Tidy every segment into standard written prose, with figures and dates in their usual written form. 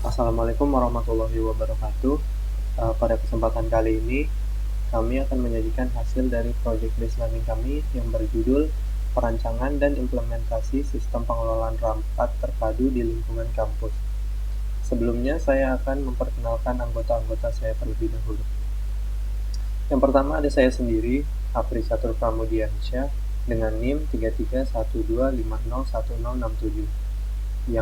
Assalamualaikum warahmatullahi wabarakatuh. Pada kesempatan kali ini, kami akan menyajikan hasil dari project based learning kami yang berjudul Perancangan dan Implementasi Sistem Pengelolaan Rapat Terpadu di Lingkungan Kampus. Sebelumnya, saya akan memperkenalkan anggota-anggota saya terlebih dahulu. Yang pertama ada saya sendiri, Apri Catur Pramudiansyah, dengan NIM 3312501067.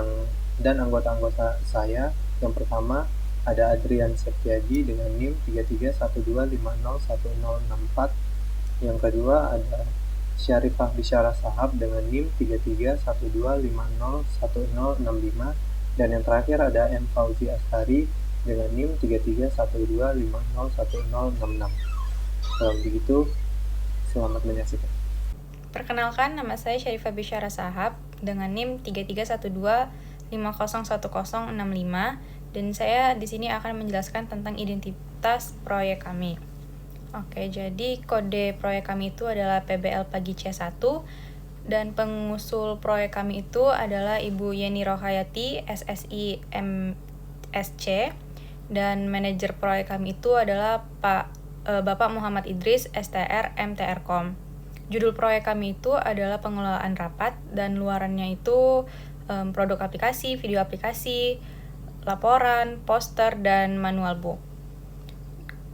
Dan anggota-anggota saya yang pertama ada Adrian Septiadi dengan NIM 3312501064. Yang kedua ada Syarifah Bisyara Sahab dengan NIM 3312501065. Dan yang terakhir ada M. Fauzi Astari dengan NIM 3312501066. Kalau begitu, selamat menyaksikan. Perkenalkan, nama saya Syarifah Bisyara Sahab dengan NIM 3312501065 dan saya di sini akan menjelaskan tentang identitas proyek kami. Oke, jadi kode proyek kami itu adalah PBL Pagi C1 dan pengusul proyek kami itu adalah Ibu Yeni Rohayati, SSI MSC, dan manajer proyek kami itu adalah Bapak Muhammad Idris, STR MTRkom. Judul proyek kami itu adalah pengelolaan rapat dan luarannya itu produk aplikasi, video aplikasi, laporan, poster, dan manual book.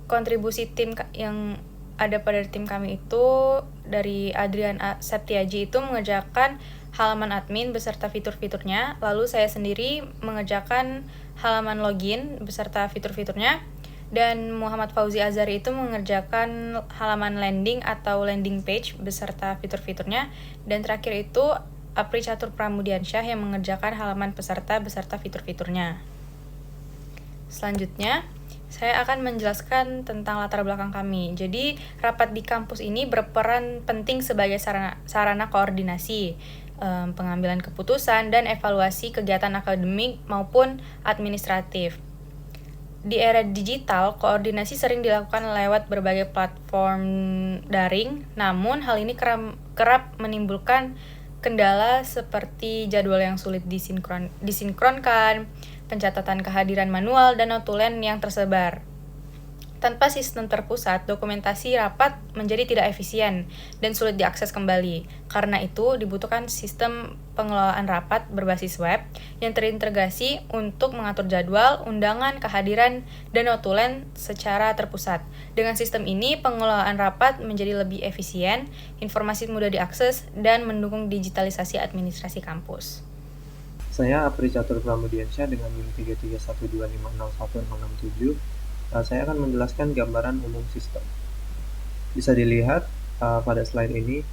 Kontribusi tim yang ada pada tim kami itu dari Adrian Septiaji itu mengerjakan halaman admin beserta fitur-fiturnya, lalu saya sendiri mengerjakan halaman login beserta fitur-fiturnya, dan Muhammad Fauzi Azhari itu mengerjakan halaman landing atau landing page beserta fitur-fiturnya, dan terakhir itu Apri Catur Pramudiansyah yang mengerjakan halaman peserta beserta fitur-fiturnya. Selanjutnya, saya akan menjelaskan tentang latar belakang kami. Jadi, rapat di kampus ini berperan penting sebagai sarana koordinasi, pengambilan keputusan, dan evaluasi kegiatan akademik maupun administratif. Di era digital, koordinasi sering dilakukan lewat berbagai platform daring, namun hal ini kerap menimbulkan kendala seperti jadwal yang sulit disinkronkan, pencatatan kehadiran manual, dan notulen yang tersebar. Tanpa sistem terpusat, dokumentasi rapat menjadi tidak efisien dan sulit diakses kembali. Karena itu, dibutuhkan sistem pengelolaan rapat berbasis web yang terintegrasi untuk mengatur jadwal, undangan, kehadiran, dan notulen secara terpusat. Dengan sistem ini, pengelolaan rapat menjadi lebih efisien, informasi mudah diakses, dan mendukung digitalisasi administrasi kampus. Saya Apri Catur Pramudiansyah dengan NIM 3312501067. Saya akan menjelaskan gambaran umum sistem. Bisa dilihat pada slide ini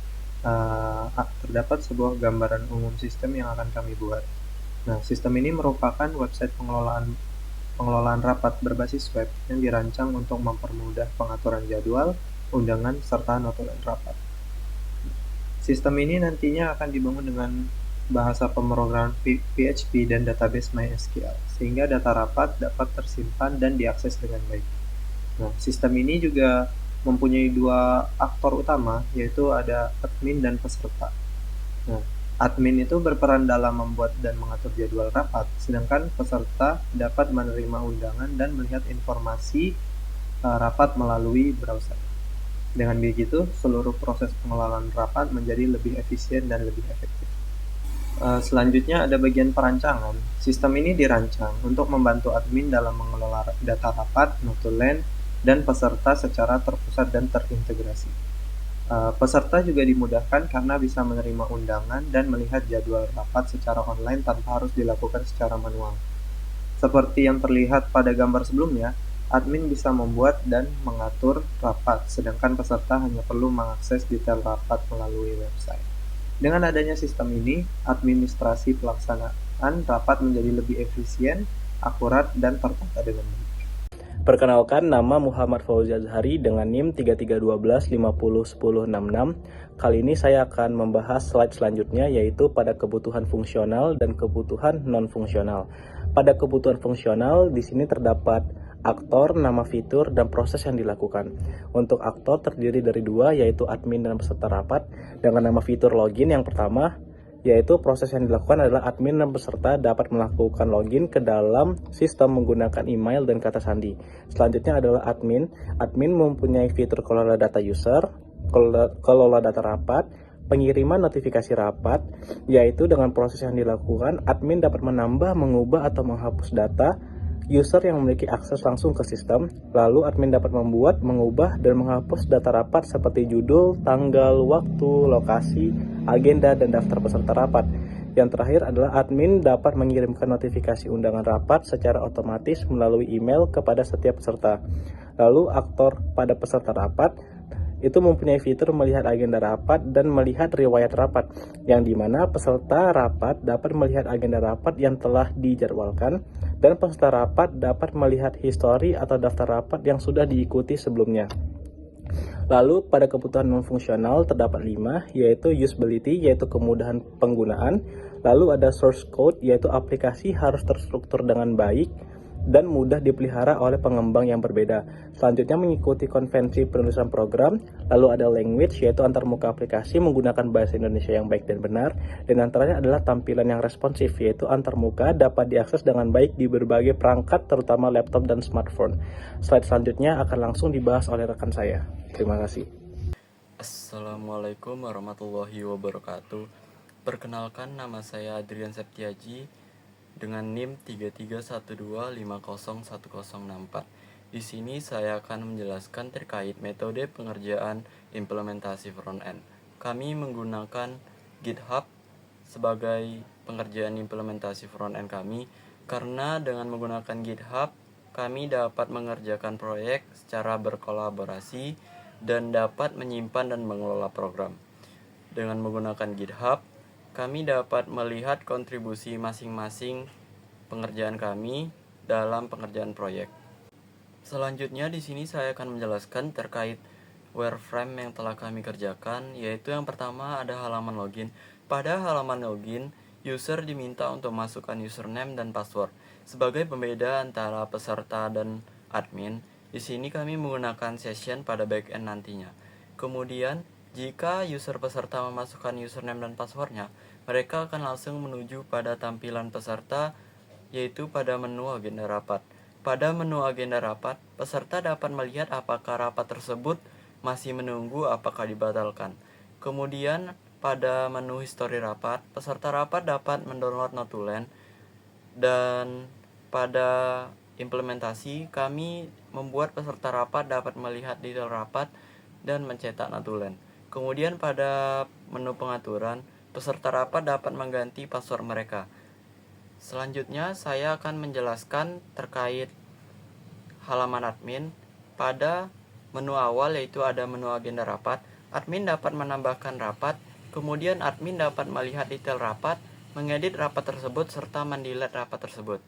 terdapat sebuah gambaran umum sistem yang akan kami buat. Nah, sistem ini merupakan website pengelolaan rapat berbasis web yang dirancang untuk mempermudah pengaturan jadwal, undangan, serta notulen rapat. Sistem ini nantinya akan dibangun dengan bahasa pemrograman PHP dan database MySQL, sehingga data rapat dapat tersimpan dan diakses dengan baik. Nah, sistem ini juga mempunyai dua aktor utama, yaitu ada admin dan peserta. Nah, admin itu berperan dalam membuat dan mengatur jadwal rapat, sedangkan peserta dapat menerima undangan dan melihat informasi rapat melalui browser. Dengan begitu, seluruh proses pengelolaan rapat menjadi lebih efisien dan lebih efektif. Selanjutnya ada bagian perancangan. Sistem ini dirancang untuk membantu admin dalam mengelola data rapat, notulen, dan peserta secara terpusat dan terintegrasi. Peserta juga dimudahkan karena bisa menerima undangan dan melihat jadwal rapat secara online tanpa harus dilakukan secara manual. Seperti yang terlihat pada gambar sebelumnya, admin bisa membuat dan mengatur rapat, sedangkan peserta hanya perlu mengakses detail rapat melalui website. Dengan adanya sistem ini, administrasi pelaksanaan rapat menjadi lebih efisien, akurat, dan tertata dengan baik. Perkenalkan, nama Muhammad Fauzi Azhari dengan NIM 3312501066. Kali ini saya akan membahas slide selanjutnya, yaitu pada kebutuhan fungsional dan kebutuhan non-fungsional. Pada kebutuhan fungsional, di sini terdapat aktor, nama fitur, dan proses yang dilakukan. Untuk aktor terdiri dari dua, yaitu admin dan peserta rapat, dengan nama fitur login yang pertama, yaitu proses yang dilakukan adalah admin dan peserta dapat melakukan login ke dalam sistem menggunakan email dan kata sandi. Selanjutnya adalah admin. Admin mempunyai fitur kelola data user, kelola data rapat, pengiriman notifikasi rapat, yaitu dengan proses yang dilakukan, admin dapat menambah, mengubah, atau menghapus data user yang memiliki akses langsung ke sistem. Lalu admin dapat membuat, mengubah, dan menghapus data rapat seperti judul, tanggal, waktu, lokasi, agenda, dan daftar peserta rapat. Yang terakhir adalah admin dapat mengirimkan notifikasi undangan rapat secara otomatis melalui email kepada setiap peserta. Lalu aktor pada peserta rapat itu mempunyai fitur melihat agenda rapat dan melihat riwayat rapat, yang dimana peserta rapat dapat melihat agenda rapat yang telah dijadwalkan, dan peserta rapat dapat melihat histori atau daftar rapat yang sudah diikuti sebelumnya. Lalu pada kebutuhan non-fungsional terdapat 5, yaitu usability, yaitu kemudahan penggunaan. Lalu ada source code, yaitu aplikasi harus terstruktur dengan baik dan mudah dipelihara oleh pengembang yang berbeda. Selanjutnya mengikuti konvensi penulisan program. Lalu ada language, yaitu antarmuka aplikasi menggunakan bahasa Indonesia yang baik dan benar. Dan yang terakhir adalah tampilan yang responsif, yaitu antarmuka dapat diakses dengan baik di berbagai perangkat, terutama laptop dan smartphone. Slide selanjutnya akan langsung dibahas oleh rekan saya. Terima kasih. Assalamualaikum warahmatullahi wabarakatuh. Perkenalkan, nama saya Adrian Septiaji dengan NIM 3312501064. Di sini saya akan menjelaskan terkait metode pengerjaan implementasi front-end. Kami menggunakan GitHub sebagai pengerjaan implementasi front-end kami, karena dengan menggunakan GitHub, kami dapat mengerjakan proyek secara berkolaborasi dan dapat menyimpan dan mengelola program. Dengan menggunakan GitHub, kami dapat melihat kontribusi masing-masing pengerjaan kami dalam pengerjaan proyek. Selanjutnya di sini saya akan menjelaskan terkait wireframe yang telah kami kerjakan, yaitu yang pertama ada halaman login. Pada halaman login, user diminta untuk masukkan username dan password. Sebagai pembeda antara peserta dan admin, di sini kami menggunakan session pada backend nantinya. Kemudian, jika user peserta memasukkan username dan passwordnya, mereka akan langsung menuju pada tampilan peserta, yaitu pada menu agenda rapat. Pada menu agenda rapat, peserta dapat melihat apakah rapat tersebut masih menunggu apakah dibatalkan. Kemudian, pada menu histori rapat, peserta rapat dapat mendownload notulen, dan pada implementasi, kami membuat peserta rapat dapat melihat detail rapat dan mencetak notulen. Kemudian pada menu pengaturan, peserta rapat dapat mengganti password mereka. Selanjutnya saya akan menjelaskan terkait halaman admin. Pada menu awal, yaitu ada menu agenda rapat, admin dapat menambahkan rapat, kemudian admin dapat melihat detail rapat, mengedit rapat tersebut, serta mendelete rapat tersebut.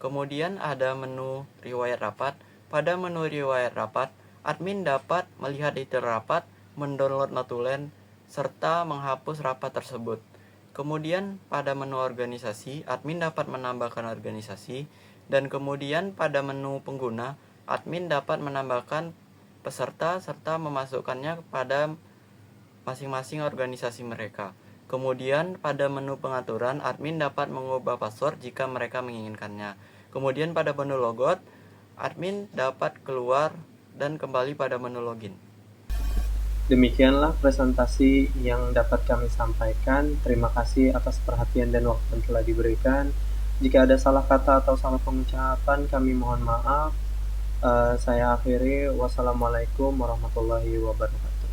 Kemudian ada menu riwayat rapat. Pada menu riwayat rapat, admin dapat melihat detail rapat, mendownload notulen, serta menghapus rapat tersebut. Kemudian pada menu organisasi, admin dapat menambahkan organisasi, dan kemudian pada menu pengguna, admin dapat menambahkan peserta serta memasukkannya pada masing-masing organisasi mereka. Kemudian pada menu pengaturan, admin dapat mengubah password jika mereka menginginkannya. Kemudian pada menu logout, admin dapat keluar dan kembali pada menu login. Demikianlah presentasi yang dapat kami sampaikan. Terima kasih atas perhatian dan waktu yang telah diberikan. Jika ada salah kata atau salah pengucapan, kami mohon maaf. Saya akhiri. Wassalamualaikum warahmatullahi wabarakatuh.